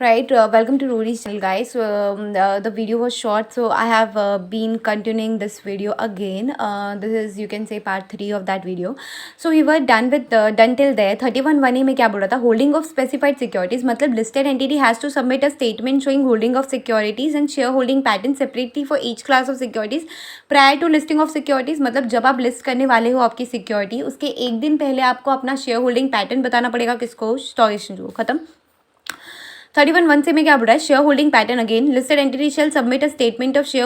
Right, welcome to Rory's channel, guys. So, the video was short, so I have been continuing this video again. This is, you can say, part 3 of that video. So we were done with done till there. 31(1)(a) में क्या बोल रहा था? Holding of specified securities, मतलब listed entity has to submit a statement showing holding of securities and shareholding pattern separately for each class of securities prior to listing of securities. मतलब जब आप list करने वाले हो आपकी सिक्योरिटी, उसके एक दिन पहले आपको अपना शेयर होल्डिंग पैटर्न बताना पड़ेगा किसको? स्टॉक एक्सचेंज को. खत्म. 31(1) से में क्या बोल रहा है? Share holding pattern again listed entity shell submit a statement of share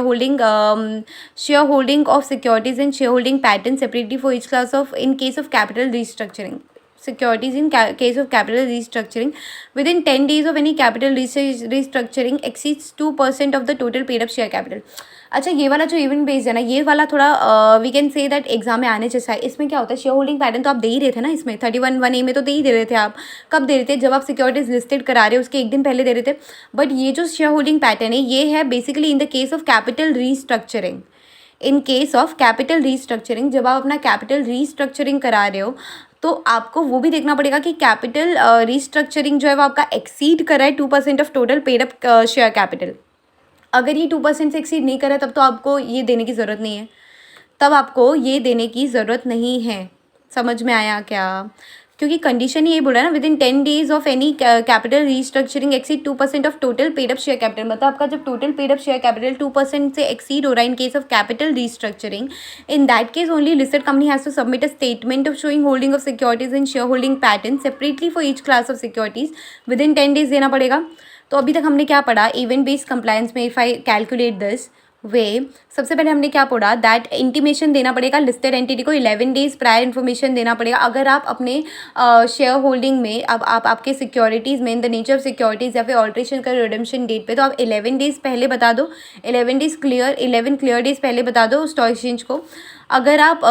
holding of securities and share holding pattern separately for each class of in case of capital restructuring securities in case of capital restructuring within 10 days of any capital restructuring exceeds 2% of the total paid up share capital. अच्छा, ये वाला जो event based है ना, ये वाला थोड़ा we can say that exam में आने जैसा है. इसमें क्या होता है? शेयर होल्डिंग पैटर्न तो आप दे ही रहे थे ना. इसमें 31(1)(a) में तो दे ही दे रहे थे. आप कब दे रहे थे? जब आप सिक्योरिटीज लिस्टेड करा रहे हो उसके एक दिन पहले दे रहे थे. बट ये जो शेयर होल्डिंग पैटर्न है, ये है basically in the case of capital restructuring. In case of capital restructuring, जब आप अपना कैपिटल रीस्ट्रक्चरिंग करा रहे हो तो आपको वो भी देखना पड़ेगा कि कैपिटल रीस्ट्रक्चरिंग जो है वो आपका एक्सीड कर रहा है 2% of total paid up share capital. अगर ये 2% से एक्सीड नहीं कर रहा है तब तो आपको ये देने की ज़रूरत नहीं है. तब आपको ये देने की ज़रूरत नहीं है. समझ में आया क्या? क्योंकि कंडीशन ही ये बोल रहा है ना, within 10 days of any capital restructuring exceed 2% of total paid up share capital. मतलब आपका जब total paid up share capital 2% से एक्सीड हो रहा है in case of capital restructuring, in that case only listed company has to submit a statement of showing holding of securities and share holding pattern separately for each class of securities within 10 days देना पड़ेगा. तो अभी तक हमने क्या पढ़ा? Event based compliance में if I calculate this way, सबसे पहले हमने क्या पढ़ा? दैट इंटीमेशन देना पड़ेगा लिस्टेड एंटिटी को. 11 days प्रायर इन्फॉर्मेशन देना पड़ेगा. अगर आप अपने शेयर होल्डिंग में अब आप आपके सिक्योरिटीज़ में in the nature of securities या फिर ऑल्ट्रेशन कर रिडम्पशन डेट पे, तो आप 11 days पहले बता दो. 11 क्लियर डेज पहले बता दो स्टॉक एक्सचेंज को. अगर आप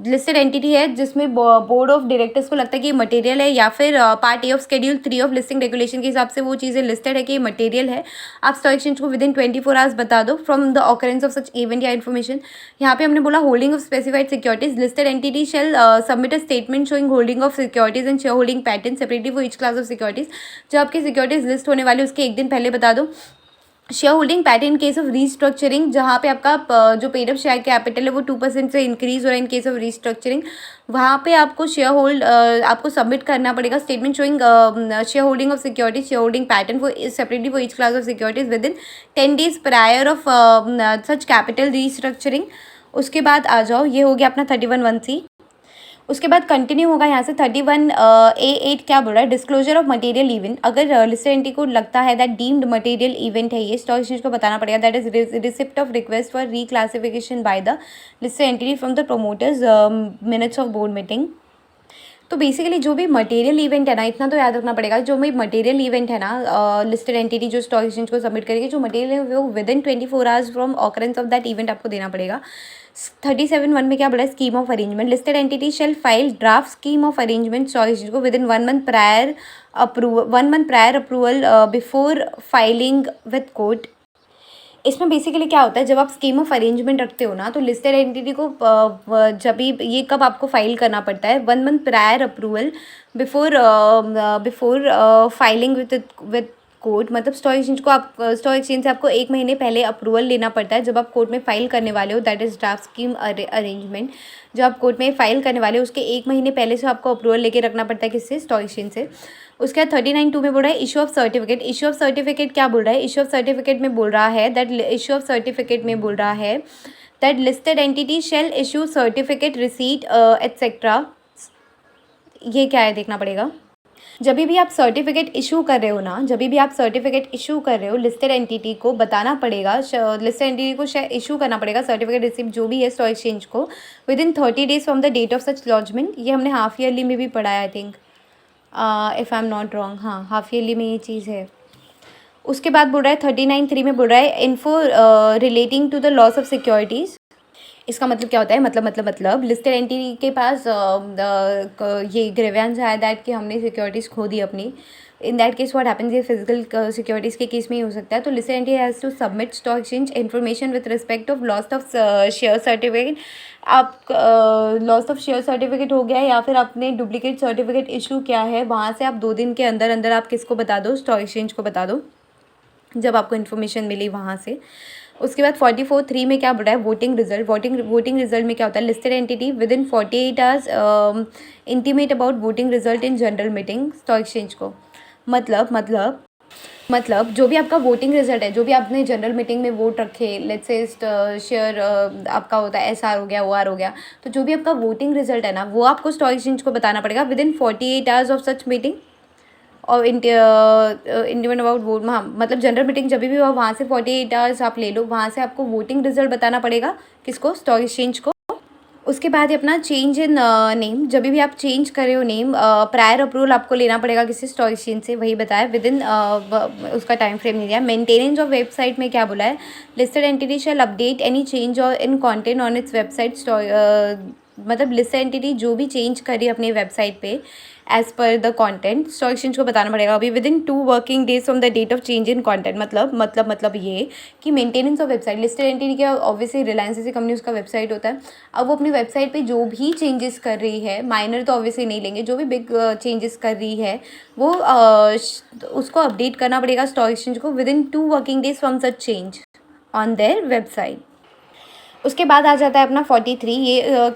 लिस्टेड एंटिटी है जिसमें बोर्ड ऑफ डायरेक्टर्स को लगता है कि ये मटेरियल है, या फिर part A of schedule 3 of listing regulation के हिसाब से वो चीज़ें लिस्टेड है कि ये मटेरियल है, आप स्टॉक एक्सचेंज को विद इन 24 hours बता दो from the occurrence of such event या इन्फॉर्मेशन. यहाँ पे हमने बोला holding of specified securities, listed entity shell submit a statement showing holding of securities and share holding pattern separately for each class of securities. जो आपकी securities list होने वाली उसके एक दिन पहले बता दो. Share holding pattern case of restructuring, जहाँ पे आपका जो पेड अप शेयर कैपिटल है वो 2% से इंक्रीज हो रहा है इन केस ऑफ रीस्ट्रक्चरिंग, वहाँ पे आपको आपको सबमिट करना पड़ेगा statement showing share holding of securities, share holding pattern for separately for each class of securities within 10 days prior of such capital restructuring. उसके बाद आ जाओ, ये हो गया अपना 31(1)(c). उसके बाद कंटिन्यू होगा यहाँ से 31(a)(8). क्या बोल रहा है? Disclosure of material event. अगर लिस्टेड एंटिटी को लगता है दैट डीम्ड मटेरियल इवेंट है ये, स्टॉक एक्सचेंज को बताना पड़ेगा. That is receipt of request for reclassification by the listed entity from the promoters minutes of board meeting. तो बेसिकली जो भी मटेरियल इवेंट है ना, इतना तो याद रखना पड़ेगा, जो भी मटेरियल इवेंट है ना, लिस्टेड एंटिटी जो स्टॉक एक्सचेंज को सबमिट करेगी, जो मटेरियल है वो within 24 hours from occurrence of that event आपको देना पड़ेगा. 37(1) में क्या बोला है? Scheme of arrangement. Listed entity shall file draft scheme of arrangement stock exchange को within 1 month prior approval before filing with court. इसमें बेसिकली क्या होता है? जब आप स्कीम ऑफ अरेंजमेंट रखते हो ना, तो लिस्टेड एंटिटी को जब भी ये कब आपको फाइल करना पड़ता है? 1 month prior approval before filing with court. मतलब स्टॉक एक्सचेंज को स्टॉक एक्सचेंज से आपको 1 महीने पहले अप्रूवल लेना पड़ता है जब आप कोर्ट में फाइल करने वाले हो. That is draft scheme arrangement. जो आप कोर्ट में फाइल करने वाले हो उसके 1 महीने पहले से आपको अप्रूवल लेके रखना पड़ता है. किससे? स्टॉक एक्सचेंज से. उसके बाद 39(2) में बोल रहा है issue of certificate. Issue of certificate क्या बोल रहा है? इशू ऑफ सर्टिफिकेट में बोल रहा है that listed entity shell issue certificate receipt etcetera. ये क्या है देखना पड़ेगा. जब भी आप सर्टिफिकेट इशू कर रहे हो ना, लिस्टेड एंटिटी को बताना पड़ेगा, लिस्टेड एंटिटी को इशू करना पड़ेगा सर्टिफिकेट रिसिप्ट जो भी है स्टॉक एक्सचेंज को within 30 days from the date of such launchment. ये हमने हाफ ईयरली में भी पढ़ा है I think, if I am not wrong. हाँ, हाफ ईयरली में ये चीज़ है. उसके बाद बोल रहा है 39(3) में बोल रहा है info relating to the loss of securities. इसका मतलब क्या होता है, मतलब लिस्टेड एंटिटी के पास ये ग्रीवेंस है दैट कि हमने सिक्योरिटीज़ खो दी अपनी। In that case what happens, ये फिजिकल सिक्योरिटीज़ के केस में ही हो सकता है। तो listed entity has to submit stock exchange information with respect of loss of share certificate. आप लॉस ऑफ शेयर सर्टिफिकेट हो गया या फिर आपने डुप्लीकेट सर्टिफिकेट इशू किया है, वहाँ से आप 2 दिन के अंदर अंदर आप किसको बता दो, स्टॉक एक्सचेंज को बता दो, जब आपको इन्फॉर्मेशन मिली वहाँ से। उसके बाद 44(3) में क्या बोल रहा है, वोटिंग रिजल्ट। वोटिंग रिजल्ट में क्या होता है, listed entity with in 48 hours intimate about voting result in general meeting stock exchange को। मतलब जो भी आपका वोटिंग रिजल्ट है, जो भी आपने जनरल मीटिंग में वोट रखे, लेट्स से शेयर आपका होता है SR हो गया, OR हो गया, तो जो भी आपका वोटिंग रिजल्ट है ना, वो आपको स्टॉक एक्सचेंज को बताना पड़ेगा with in 48 hours of such meeting और इंडियन अबाउट वोट। हाँ, मतलब जनरल मीटिंग जब भी हो वहाँ से 48 आवर्स आप ले लो, वहाँ से आपको वोटिंग रिजल्ट बताना पड़ेगा किसको, स्टॉक एक्सचेंज को। उसके बाद ये अपना चेंज इन नेम, जब भी आप चेंज कर रहे हो नेम, प्रायर अप्रूवल आपको लेना पड़ेगा किसी स्टॉक एक्सचेंज से, वही बताया विद इन उसका टाइम फ्रेम नहीं दिया। मेंटेनेंस ऑफ वेबसाइट में क्या बोला है, लिस्टेड एंटिटी शैल अपडेट एनी चेंज और इन कंटेंट ऑन इट्स वेबसाइट। मतलब लिस्टेड एंटिटी जो भी चेंज करी अपनी वेबसाइट पे as per the content, stock exchange को बताना पड़ेगा अभी within 2 working days from the date of change in content. मतलब ये कि maintenance of website, listed entity के ऑब्वियसली रिलायंस जैसी कंपनी उसका वेबसाइट होता है। अब वो अपनी वेबसाइट पे जो भी चेंजेस कर रही है, माइनर तो ऑब्वियसली नहीं लेंगे, जो भी बिग चेंजेस कर रही है वो उसको अपडेट करना पड़ेगा स्टॉक एक्सचेंज को within 2 working days from such change on their website. उसके बाद आ जाता है अपना 43, ये क्या